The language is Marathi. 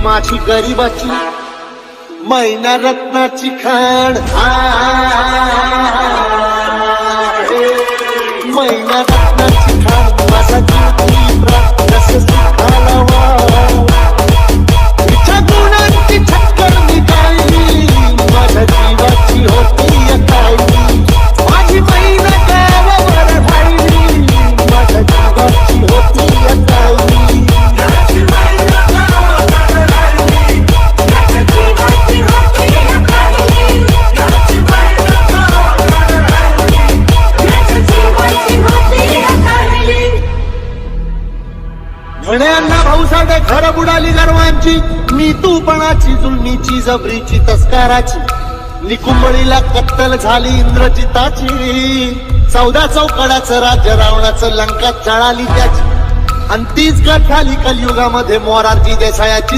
माझी गरीबाची मैना रत्नाची खाण मैना रत्नाची खाण माझा जीव कसे सुखाला तिच्या गुणांची ठक्कर मी गायली माझ्या जीवाची होती कायली माझी मैना गावावर राहिली माझ्या जीवाची होती कायली म्हण्यांना भाऊसाडे घर बुडाली गर्वांची मी तूपणाची जुलमीची जबरीची तस्काराची निकुंबळीला कत्तल झाली इंद्रजिताची 14 चौकडाचं राज्य रावणाचं लंका जळाली त्याची आणि तीच गत झाली कलियुगामध्ये मोरारजी देसायाची